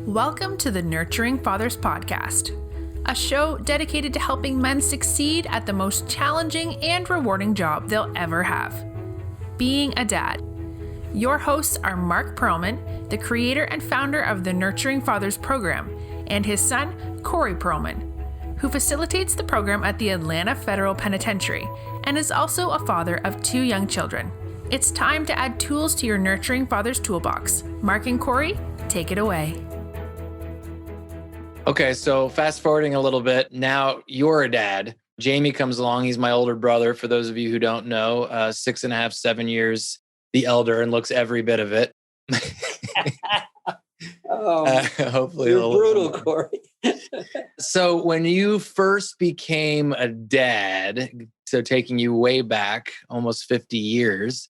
Welcome to the Nurturing Fathers Podcast, a show dedicated to helping men succeed at the most challenging and rewarding job they'll ever have, being a dad. Your hosts are Mark Perlman, the creator and founder of the Nurturing Fathers program, and his son, Corey Perlman, who facilitates the program at the Atlanta Federal Penitentiary and is also a father of 2 young children. It's time to add tools to your Nurturing Fathers toolbox. Mark and Corey, take it away. Okay, so fast forwarding a little bit, now you're a dad. Jamie comes along. He's my older brother, for those of you who don't know, 6.5, 7 years the elder, and looks every bit of it. Hopefully you're a little brutal, more. Corey. So when you first became a dad, so taking you way back almost 50 years,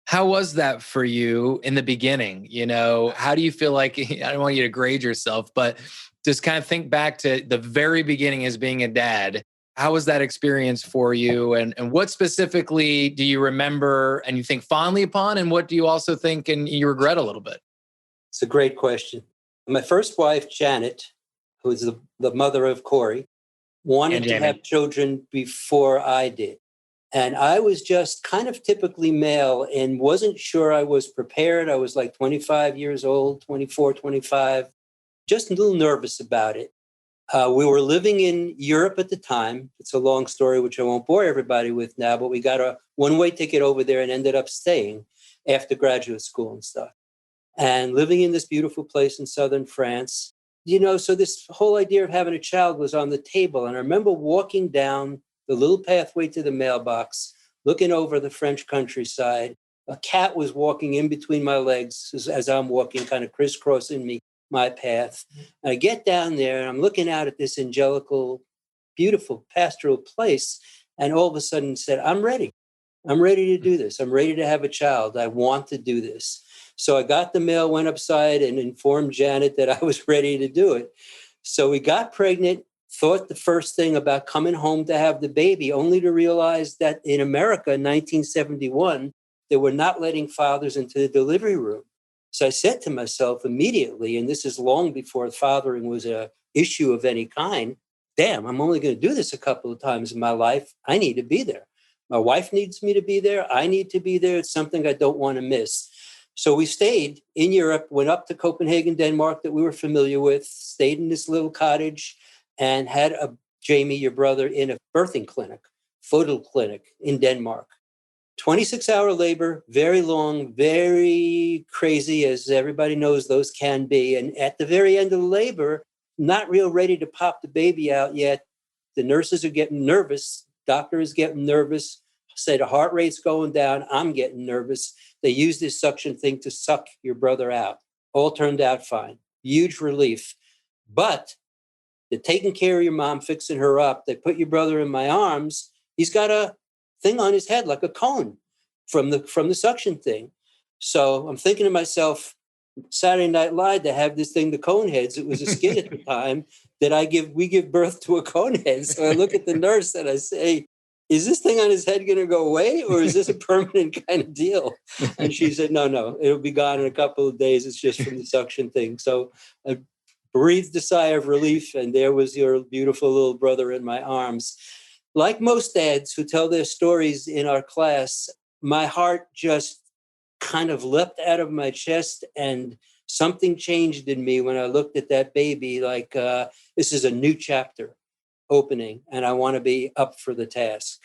how was that for you in the beginning? You know, how do you feel like, I don't want you to grade yourself, but just kind of think back to the very beginning as being a dad. How was that experience for you? And what specifically do you remember and you think fondly upon? And what do you also think and you regret a little bit? It's a great question. My first wife, Janet, who is the mother of Corey, wanted to have children before I did. And I was just kind of typically male and wasn't sure I was prepared. I was like 25 years old, 24, 25, just a little nervous about it. We were living in Europe at the time. It's a long story, which I won't bore everybody with now, but we got a one-way ticket over there and ended up staying after graduate school and stuff. And living in this beautiful place in southern France, you know, so this whole idea of having a child was on the table. And I remember walking down the little pathway to the mailbox, looking over the French countryside. A cat was walking in between my legs as I'm walking, kind of crisscrossing my path. And I get down there and I'm looking out at this angelical, beautiful pastoral place. And all of a sudden said, I'm ready. I'm ready to do this. I'm ready to have a child. I want to do this. So I got the mail, went upside and informed Janet that I was ready to do it. So we got pregnant, thought the first thing about coming home to have the baby, only to realize that in America in 1971, they were not letting fathers into the delivery room. So I said to myself immediately, and this is long before fathering was an issue of any kind, damn, I'm only going to do this a couple of times in my life. I need to be there. My wife needs me to be there. I need to be there. It's something I don't want to miss. So we stayed in Europe, went up to Copenhagen, Denmark, that we were familiar with, stayed in this little cottage, and had Jamie, your brother, in a birthing clinic, photo clinic in Denmark. 26-hour labor, very long, very crazy, as everybody knows those can be. And at the very end of the labor, not real ready to pop the baby out yet. The nurses are getting nervous. Doctor is getting nervous. Say the heart rate's going down. I'm getting nervous. They use this suction thing to suck your brother out. All turned out fine. Huge relief. But they're taking care of your mom, fixing her up. They put your brother in my arms. He's got a thing on his head like a cone from the suction thing. So I'm thinking to myself, Saturday Night Live, to have this thing, the cone heads. It was a skit at the time that we give birth to a cone head. So I look at the nurse and I say, is this thing on his head going to go away or is this a permanent kind of deal? And she said, no, it'll be gone in a couple of days. It's just from the suction thing. So I breathed a sigh of relief and there was your beautiful little brother in my arms. Like most dads who tell their stories in our class, my heart just kind of leapt out of my chest and something changed in me when I looked at that baby like this is a new chapter opening and I want to be up for the task.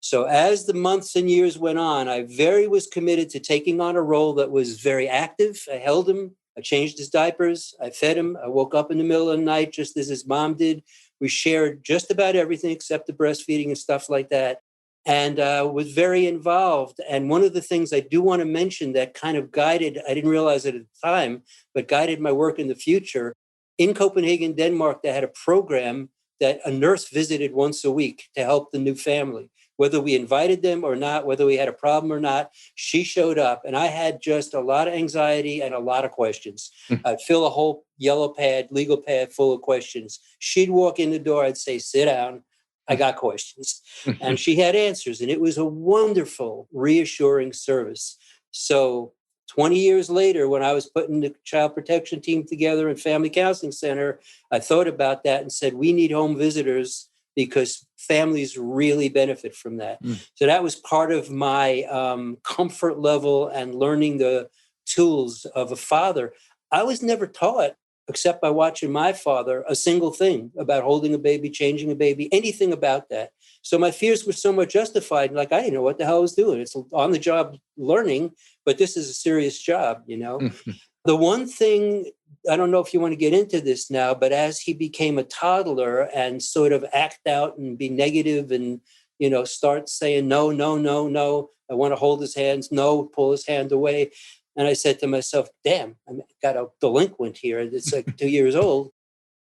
So as the months and years went on, I was committed to taking on a role that was very active. I held him. I changed his diapers. I fed him. I woke up in the middle of the night just as his mom did. We shared just about everything except the breastfeeding and stuff like that. And was very involved. And one of the things I do want to mention that kind of guided, I didn't realize it at the time, but guided my work in the future. In Copenhagen, Denmark, they had a program that a nurse visited once a week to help the new family. Whether we invited them or not, whether we had a problem or not, she showed up. And I had just a lot of anxiety and a lot of questions. I'd fill a whole yellow pad, legal pad full of questions. She'd walk in the door. I'd say, sit down. I got questions. And she had answers. And it was a wonderful, reassuring service. So 20 years later, when I was putting the child protection team together and family counseling center, I thought about that and said, we need home visitors because families really benefit from that. So that was part of my comfort level and learning the tools of a father. I was never taught, except by watching my father, a single thing about holding a baby, changing a baby, anything about that. So my fears were somewhat justified. Like, I didn't know what the hell I was doing. It's on the job learning, but this is a serious job, you know? The one thing, I don't know if you want to get into this now, but as he became a toddler and sort of act out and be negative and, you know, start saying, no, no, no, no, I want to hold his hands, no, pull his hand away. And I said to myself, damn, I got a delinquent here. It's like 2 years old.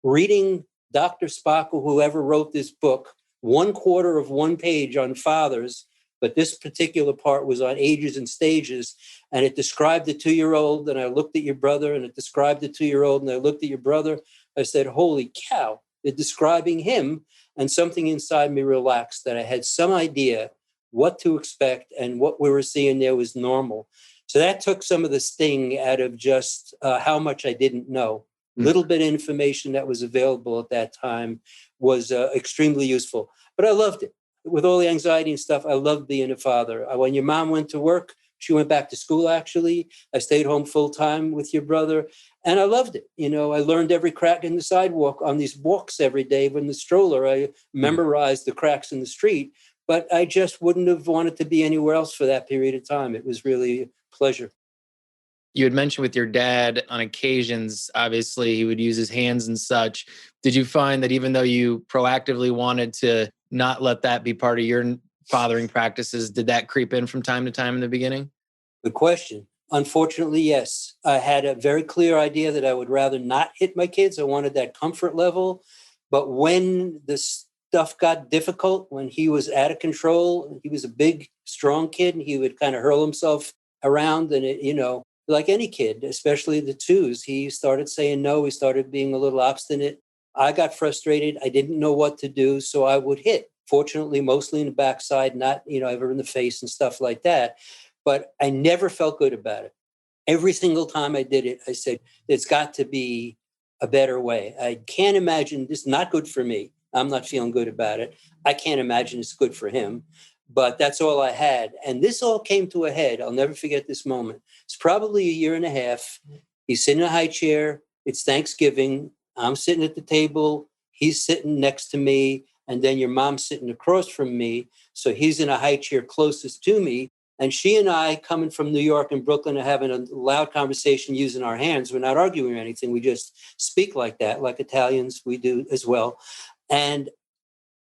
Reading Dr. Spock or whoever wrote this book, 1/4 of one page on fathers, but this particular part was on ages and stages. And it described the 2-year-old. And I looked at your brother, and it described the 2-year-old. And I looked at your brother. I said, holy cow, they're describing him. And something inside me relaxed, that I had some idea what to expect, and what we were seeing there was normal. So that took some of the sting out of just how much I didn't know. Little bit of information that was available at that time was extremely useful. But I loved it. With all the anxiety and stuff, I loved being a father. When your mom went to work, she went back to school, actually. I stayed home full time with your brother. And I loved it. You know, I learned every crack in the sidewalk on these walks every day with the stroller. I memorized the cracks in the street. But I just wouldn't have wanted to be anywhere else for that period of time. It was really a pleasure. You had mentioned with your dad on occasions, obviously he would use his hands and such. Did you find that even though you proactively wanted to not let that be part of your fathering practices, did that creep in from time to time in the beginning? Good question. Unfortunately, yes. I had a very clear idea that I would rather not hit my kids. I wanted that comfort level. But when the stuff got difficult, when he was out of control, he was a big, strong kid, and he would kind of hurl himself around. And, it, you know, like any kid, especially the twos, he started saying no. He started being a little obstinate. I got frustrated. I didn't know what to do. So I would hit. Fortunately, mostly in the backside, not, you know, ever in the face and stuff like that. But I never felt good about it. Every single time I did it, I said, there's got to be a better way. I can't imagine this is not good for me. I'm not feeling good about it. I can't imagine it's good for him. But that's all I had. And this all came to a head. I'll never forget this moment. It's probably a year and a half. He's sitting in a high chair. It's Thanksgiving. I'm sitting at the table. He's sitting next to me. And then your mom's sitting across from me. So he's in a high chair closest to me. And she and I, coming from New York and Brooklyn, are having a loud conversation using our hands. We're not arguing or anything. We just speak like that, like Italians, we do as well. And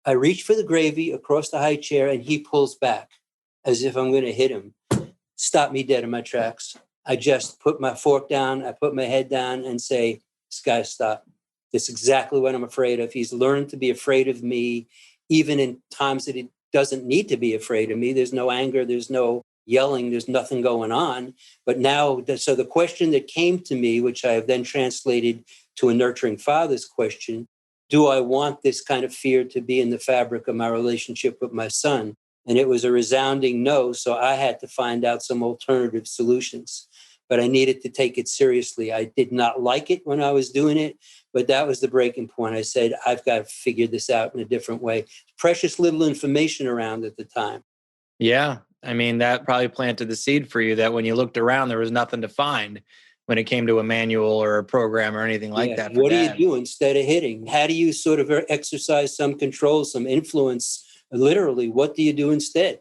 I reach for the gravy across the high chair, and he pulls back as if I'm going to hit him. Stop me dead in my tracks. I just put my fork down. I put my head down and say, this guy, stop. That's exactly what I'm afraid of. He's learned to be afraid of me, even in times that he doesn't need to be afraid of me. There's no anger. There's no yelling. There's nothing going on. But now, so the question that came to me, which I have then translated to a nurturing father's question, do I want this kind of fear to be in the fabric of my relationship with my son? And it was a resounding no. So I had to find out some alternative solutions. But I needed to take it seriously. I did not like it when I was doing it, but that was the breaking point. I said, I've got to figure this out in a different way. Precious little information around at the time. Yeah. I mean, that probably planted the seed for you that when you looked around, there was nothing to find when it came to a manual or a program or anything like that. What do you do instead of hitting? How do you sort of exercise some control, some influence? Literally, what do you do instead?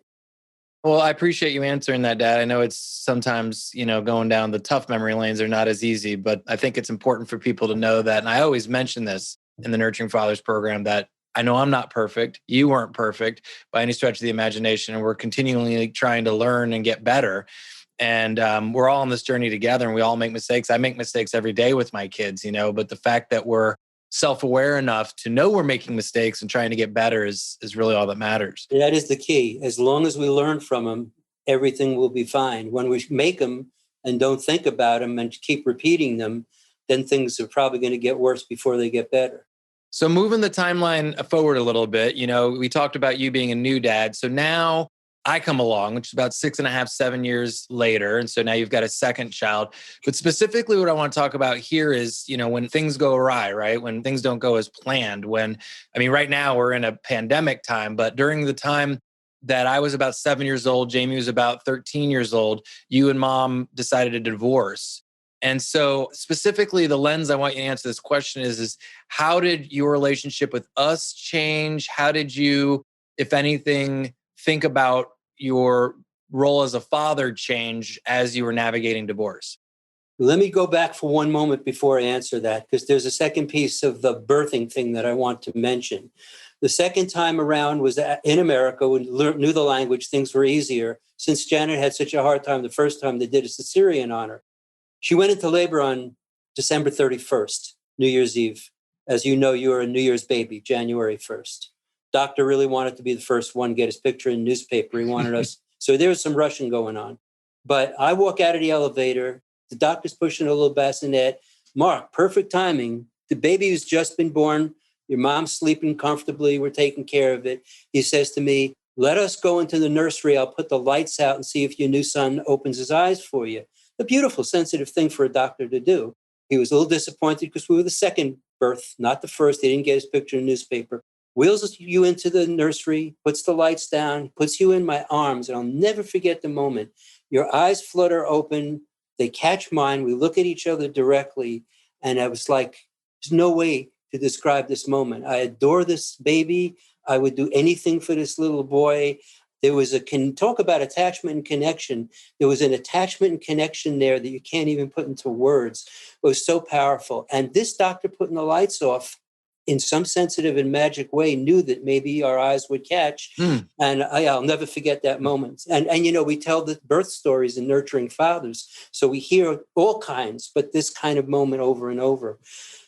Well, I appreciate you answering that, Dad. I know it's sometimes, going down the tough memory lanes are not as easy, but I think it's important for people to know that. And I always mention this in the Nurturing Fathers program, that I know I'm not perfect. You weren't perfect by any stretch of the imagination. And we're continually trying to learn and get better. And we're all on this journey together, and we all make mistakes. I make mistakes every day with my kids, but the fact that we're self-aware enough to know we're making mistakes and trying to get better is really all that matters. That is the key. As long as we learn from them, everything will be fine. When we make them and don't think about them and keep repeating them, then things are probably going to get worse before they get better. So moving the timeline forward a little bit, we talked about you being a new dad. So now I come along, which is about 6.5, 7 years later. And so now you've got a second child. But specifically what I want to talk about here is, when things go awry, right? When things don't go as planned, right now we're in a pandemic time, but during the time that I was about 7 years old, Jamie was about 13 years old, you and mom decided to divorce. And so specifically the lens I want you to answer this question is how did your relationship with us change? How did you, if anything, think about your role as a father change as you were navigating divorce? Let me go back for one moment before I answer that, because there's a second piece of the birthing thing that I want to mention. The second time around was in America. We knew the language, things were easier. Since Janet had such a hard time the first time, they did a cesarean on her. She went into labor on December 31st, New Year's Eve. As you know, you were a New Year's baby, January 1st. Doctor really wanted to be the first one to get his picture in the newspaper. He wanted us. So there was some rushing going on. But I walk out of the elevator. The doctor's pushing a little bassinet. Mark, perfect timing. The baby has just been born. Your mom's sleeping comfortably. We're taking care of it. He says to me, let us go into the nursery. I'll put the lights out and see if your new son opens his eyes for you. A beautiful, sensitive thing for a doctor to do. He was a little disappointed because we were the second birth, not the first. He didn't get his picture in the newspaper. Wheels you into the nursery, puts the lights down, puts you in my arms. And I'll never forget the moment. Your eyes flutter open. They catch mine. We look at each other directly. And I was like, there's no way to describe this moment. I adore this baby. I would do anything for this little boy. There was talk about attachment and connection. There was an attachment and connection there that you can't even put into words. It was so powerful. And this doctor putting the lights off in some sensitive and magic way knew that maybe our eyes would catch. And I'll never forget that moment. And we tell the birth stories in Nurturing Fathers. So we hear all kinds, but this kind of moment over and over.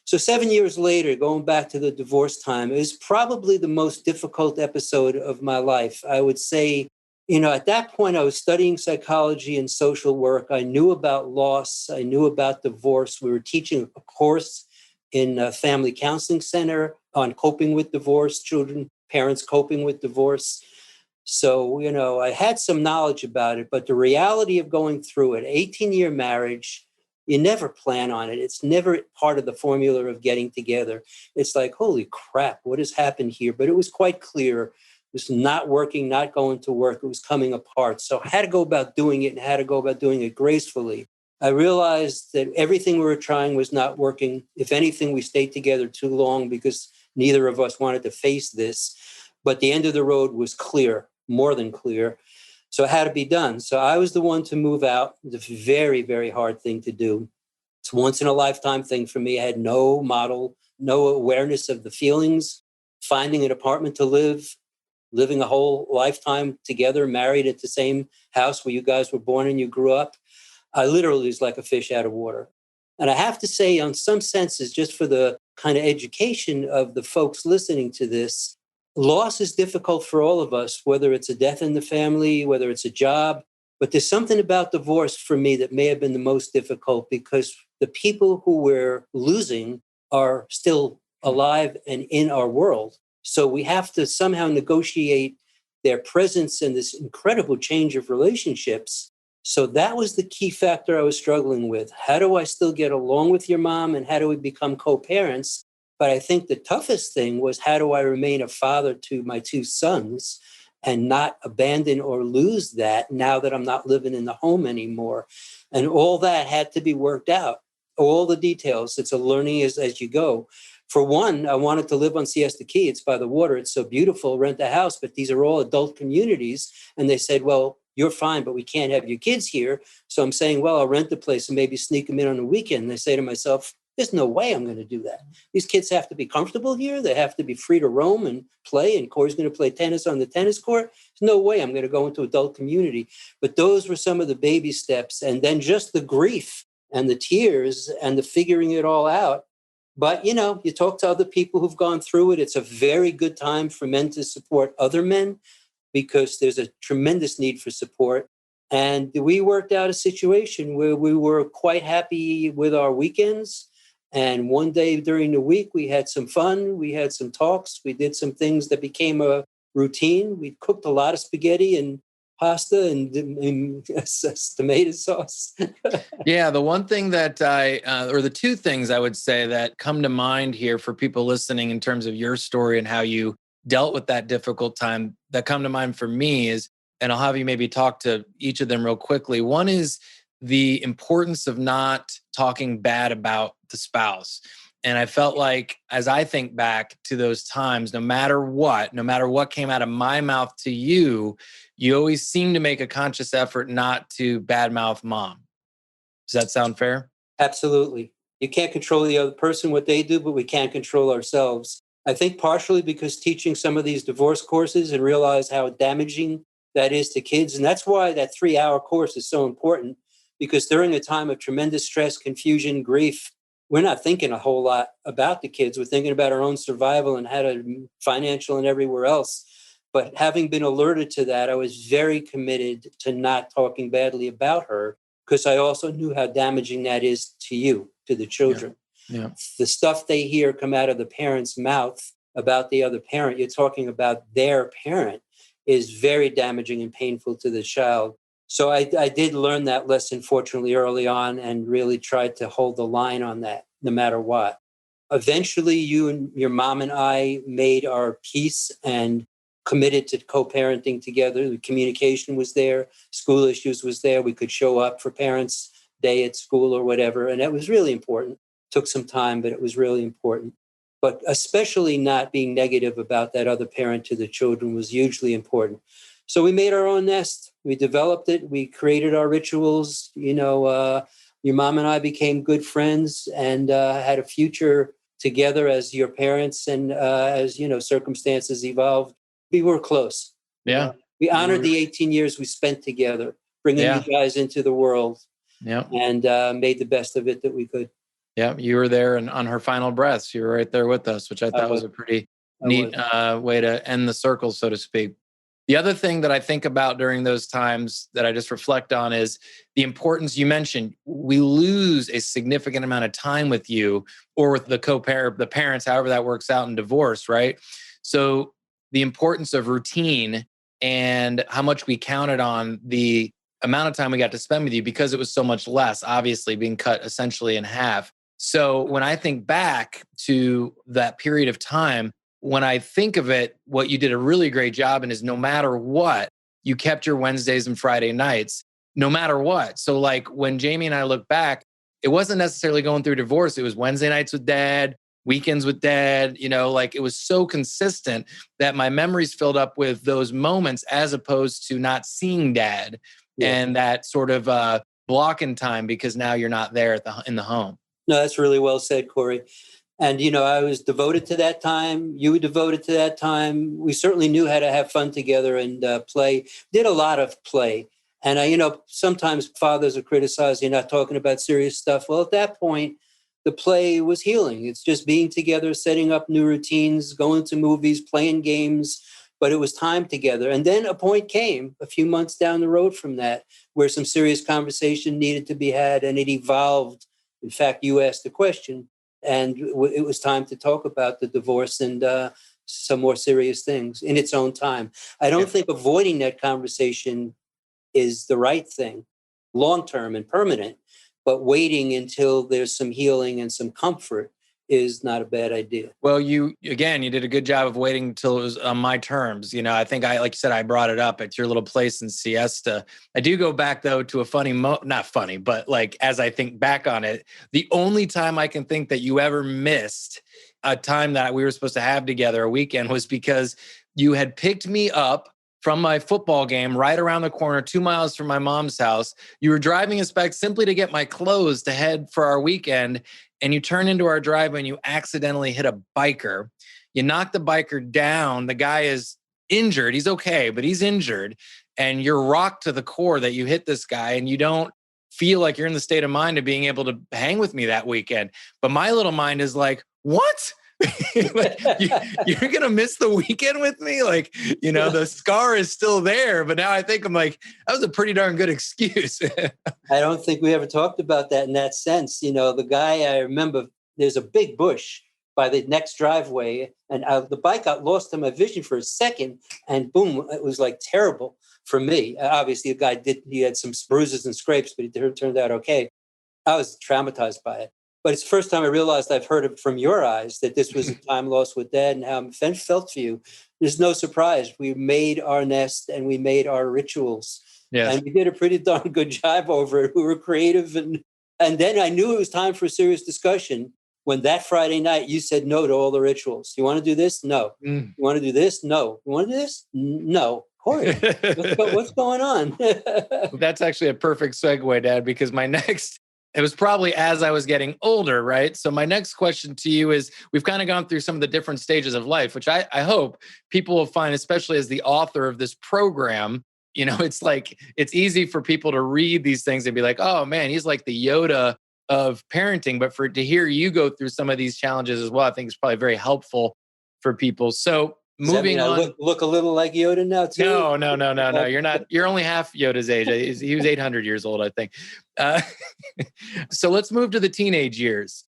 So 7 years later, going back to the divorce time, it was probably the most difficult episode of my life. I would say, at that point, I was studying psychology and social work. I knew about loss. I knew about divorce. We were teaching a course in a family counseling center on coping with divorce, parents coping with divorce. So, I had some knowledge about it, but the reality of going through it, 18-year marriage, you never plan on it. It's never part of the formula of getting together. It's like, holy crap, what has happened here? But it was quite clear. It was not working, not going to work. It was coming apart. So I had to go about doing it and had to go about doing it gracefully. I realized that everything we were trying was not working. If anything, we stayed together too long because neither of us wanted to face this. But the end of the road was clear, more than clear. So it had to be done. So I was the one to move out. It was a very, very hard thing to do. It's a once in a lifetime thing for me. I had no model, no awareness of the feelings, finding an apartment to live, living a whole lifetime together, married at the same house where you guys were born and you grew up. I literally was like a fish out of water. And I have to say, on some senses, just for the kind of education of the folks listening to this, loss is difficult for all of us, whether it's a death in the family, whether it's a job. But there's something about divorce for me that may have been the most difficult because the people who we're losing are still alive and in our world. So we have to somehow negotiate their presence in this incredible change of relationships. So that was the key factor I was struggling with. How do I still get along with your mom and how do we become co-parents? But I think the toughest thing was how do I remain a father to my two sons and not abandon or lose that now that I'm not living in the home anymore. And all that had to be worked out, all the details. It's a learning as you go. For one, I wanted to live on Siesta Key. It's by the water. It's so beautiful, rent a house, but these are all adult communities. And they said, well, you're fine, but we can't have your kids here. So I'm saying, well, I'll rent the place and maybe sneak them in on the weekend. And I say to myself, there's no way I'm going to do that. These kids have to be comfortable here. They have to be free to roam and play. And Corey's going to play tennis on the tennis court. There's no way I'm going to go into adult community. But those were some of the baby steps. And then just the grief and the tears and the figuring it all out. But, you talk to other people who've gone through it. It's a very good time for men to support other men because there's a tremendous need for support. And we worked out a situation where we were quite happy with our weekends. And one day during the week, we had some fun. We had some talks. We did some things that became a routine. We cooked a lot of spaghetti and pasta and tomato sauce. Yeah, the one thing that or the two things I would say that come to mind here for people listening in terms of your story and how you dealt with that difficult time that come to mind for me is, and I'll have you maybe talk to each of them real quickly. One is the importance of not talking bad about the spouse. And I felt like, as I think back to those times, no matter what came out of my mouth to you, you always seem to make a conscious effort not to badmouth mom. Does that sound fair? Absolutely. You can't control the other person, what they do, but we can't control ourselves. I think partially because teaching some of these divorce courses and realize how damaging that is to kids. And that's why that 3-hour course is so important, because during a time of tremendous stress, confusion, grief, we're not thinking a whole lot about the kids. We're thinking about our own survival and how to financial and everywhere else. But having been alerted to that, I was very committed to not talking badly about her, because I also knew how damaging that is to you, to the children. Yeah. The stuff they hear come out of the parent's mouth about the other parent, you're talking about their parent, is very damaging and painful to the child. So I did learn that lesson, fortunately, early on, and really tried to hold the line on that no matter what. Eventually, you and your mom and I made our peace and committed to co-parenting together. The communication was there. School issues was there. We could show up for parents' day at school or whatever. And that was really important. Took some time, but it was really important. But especially not being negative about that other parent to the children was hugely important. So we made our own nest. We developed it. We created our rituals. Your mom and I became good friends and had a future together as your parents. And as, circumstances evolved, we were close. Yeah. We honored the 18 years we spent together, bringing you guys into the world. Yeah. And made the best of it that we could. Yeah. You were there and on her final breaths. You were right there with us, which I thought was a pretty neat way to end the circle, so to speak. The other thing that I think about during those times that I just reflect on is the importance you mentioned. We lose a significant amount of time with you or with the the parents, however that works out in divorce, right? So the importance of routine and how much we counted on the amount of time we got to spend with you, because it was so much less, obviously being cut essentially in half. So when I think back to that period of time, when I think of it, what you did a really great job in is no matter what, you kept your Wednesdays and Friday nights, no matter what. So like when Jamie and I look back, it wasn't necessarily going through divorce. It was Wednesday nights with dad, weekends with dad, it was so consistent that my memories filled up with those moments as opposed to not seeing dad and that sort of block in time because now you're not there in the home. No, that's really well said, Corey. And, I was devoted to that time. You were devoted to that time. We certainly knew how to have fun together and play. Did a lot of play. And, sometimes fathers are criticized, you're not talking about serious stuff. Well, at that point, the play was healing. It's just being together, setting up new routines, going to movies, playing games. But it was time together. And then a point came a few months down the road from that where some serious conversation needed to be had, and it evolved. In fact, you asked the question. And it was time to talk about the divorce and some more serious things in its own time. I don't think avoiding that conversation is the right thing, long-term and permanent, but waiting until there's some healing and some comfort is not a bad idea. Well, you did a good job of waiting until it was on my terms. I think like you said, I brought it up at your little place in Siesta. I do go back though to a funny, not funny, but like, as I think back on it, the only time I can think that you ever missed a time that we were supposed to have together, a weekend, was because you had picked me up from my football game right around the corner, 2 miles from my mom's house. You were driving us back simply to get my clothes to head for our weekend. And you turn into our driveway and you accidentally hit a biker. You knock the biker down. The guy is injured. He's okay, but he's injured. And you're rocked to the core that you hit this guy and you don't feel like you're in the state of mind of being able to hang with me that weekend. But my little mind is like, what? Like, you're going to miss the weekend with me? Like, the scar is still there. But now I think I'm like, that was a pretty darn good excuse. I don't think we ever talked about that in that sense. The guy, I remember there's a big bush by the next driveway, and the bike got lost in my vision for a second, and boom, it was like terrible for me. Obviously, the guy he had some bruises and scrapes, but it turned out okay. I was traumatized by it. But it's the first time I realized I've heard it from your eyes that this was a time lost with Dad and how it felt for you. There's no surprise. We made our nest and we made our rituals. Yes. And we did a pretty darn good job over it. We were creative. And then I knew it was time for a serious discussion when that Friday night you said no to all the rituals. You want to do this? No. You want to do this? No. You want to do this? No. Corey, what's going on? That's actually a perfect segue, Dad, because it was probably as I was getting older, right? So my next question to you is, we've kind of gone through some of the different stages of life, which I hope people will find, especially as the author of this program, it's like, it's easy for people to read these things and be like, oh man, he's like the Yoda of parenting. But to hear you go through some of these challenges as well, I think it's probably very helpful for people. So moving on. I look a little like Yoda now too? No. You're not. You're only half Yoda's age. He was 800 years old, I think. So let's move to the teenage years.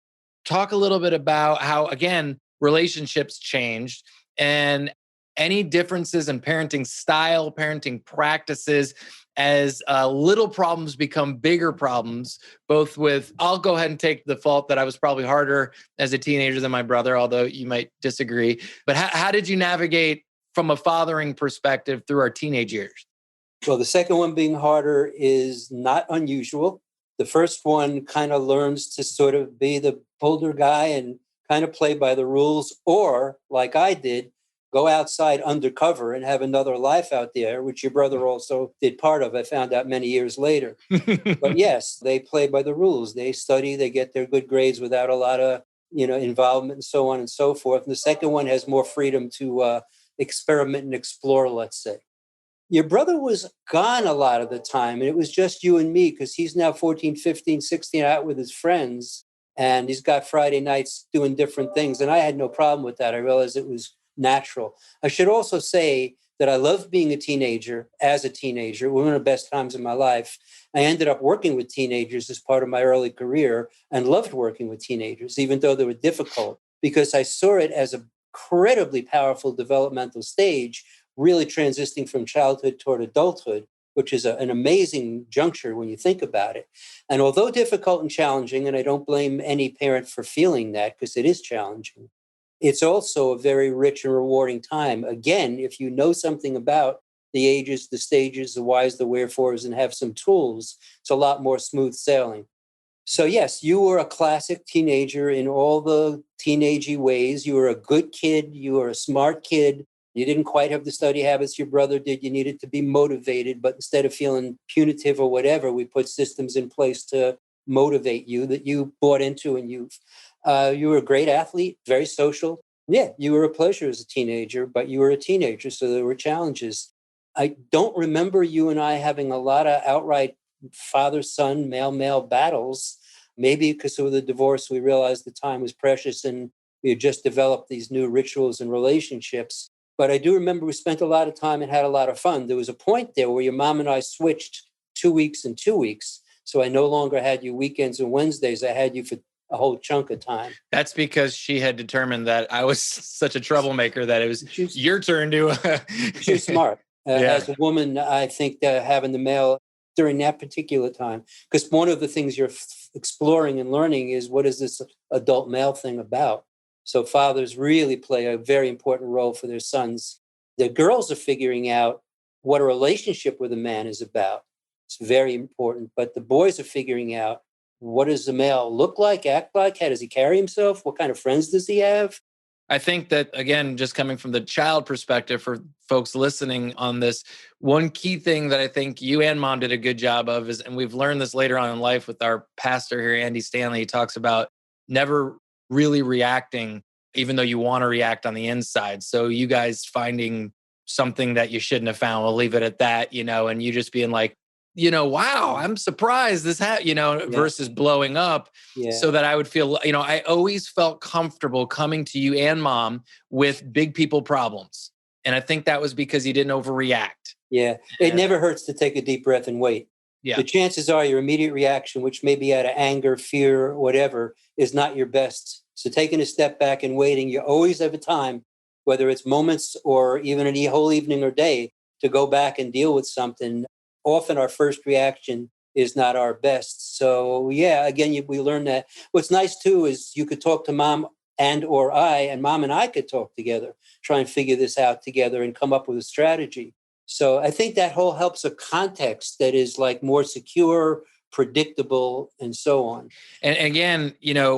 Talk a little bit about how, again, relationships changed and any differences in parenting style, parenting practices, as little problems become bigger problems, both with, I'll go ahead and take the fault that I was probably harder as a teenager than my brother, although you might disagree. But how did you navigate from a fathering perspective through our teenage years? Well, the second one being harder is not unusual. The first one kind of learns to sort of be the older guy and kind of play by the rules, or like I did, go outside undercover and have another life out there, which your brother also did part of, I found out many years later. But yes, they play by the rules. They study, they get their good grades without a lot of, involvement and so on and so forth. And the second one has more freedom to experiment and explore, let's say. Your brother was gone a lot of the time, and it was just you and me, because he's now 14, 15, 16 out with his friends, and he's got Friday nights doing different things. And I had no problem with that. I realized it was natural. I should also say that I loved being a teenager as a teenager. One of the best times in my life. I ended up working with teenagers as part of my early career and loved working with teenagers, even though they were difficult, because I saw it as an incredibly powerful developmental stage, really transitioning from childhood toward adulthood, which is an amazing juncture when you think about it. And although difficult and challenging, and I don't blame any parent for feeling that, because it is challenging, it's also a very rich and rewarding time. Again, if you know something about the ages, the stages, the whys, the wherefores, and have some tools, it's a lot more smooth sailing. So yes, you were a classic teenager in all the teenagey ways. You were a good kid. You were a smart kid. You didn't quite have the study habits your brother did. You needed to be motivated, but instead of feeling punitive or whatever, we put systems in place to motivate you that you bought into in youth. You were a great athlete, very social. Yeah, you were a pleasure as a teenager, but you were a teenager, so there were challenges. I don't remember you and I having a lot of outright father-son, male-male battles. Maybe because of the divorce, we realized the time was precious and we had just developed these new rituals and relationships. But I do remember we spent a lot of time and had a lot of fun. There was a point there where your mom and I switched 2 weeks and 2 weeks. So I no longer had you weekends and Wednesdays. I had you for a whole chunk of time. That's because she had determined that I was such a troublemaker that it was your turn to... She's smart. As a woman, I think having the male during that particular time, because one of the things you're exploring and learning is, what is this adult male thing about? So fathers really play a very important role for their sons. The girls are figuring out what a relationship with a man is about. It's very important. But the boys are figuring out, what does the male look like, act like? How does he carry himself? What kind of friends does he have? I think that, again, just coming from the child perspective for folks listening on this, one key thing that I think you and Mom did a good job of is, and we've learned this later on in life with our pastor here, Andy Stanley, he talks about never really reacting, even though you want to react on the inside. So you guys finding something that you shouldn't have found, we'll leave it at that, and you just being like, wow, I'm surprised this happened, versus blowing up, so that I would feel, I always felt comfortable coming to you and Mom with big people problems. And I think that was because you didn't overreact. Yeah. It never hurts to take a deep breath and wait. Yeah. The chances are your immediate reaction, which may be out of anger, fear, whatever, is not your best So taking a step back and waiting, you always have a time, whether it's moments or even a whole evening or day, to go back and deal with something. Often our first reaction is not our best. So yeah, again, we learn that. What's nice too is you could talk to mom and mom and I could talk together, try and figure this out together and come up with a strategy. So I think that whole helps a context that is like more secure, predictable, and so on. And again,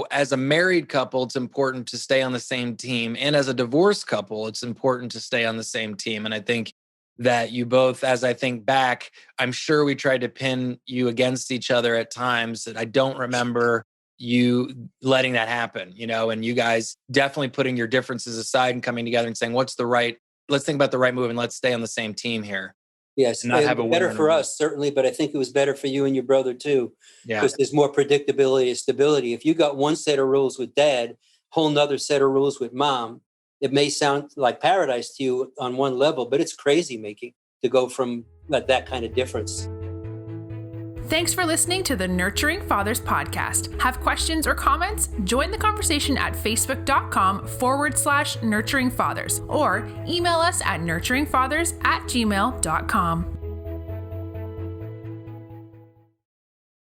as a married couple, it's important to stay on the same team. And as a divorced couple, it's important to stay on the same team. And I think that you both, as I think back, I'm sure we tried to pin you against each other at times that I don't remember you letting that happen, and you guys definitely putting your differences aside and coming together and saying, let's think about the right move and let's stay on the same team here. Yes, not have a better for us, certainly, but I think it was better for you and your brother too, Yeah. because there's more predictability and stability. If you got one set of rules with dad, whole nother set of rules with mom, it may sound like paradise to you on one level, but it's crazy making to go from that kind of difference. Thanks for listening to the Nurturing Fathers podcast. Have questions or comments? Join the conversation at facebook.com/nurturingfathers or email us at nurturingfathers@gmail.com.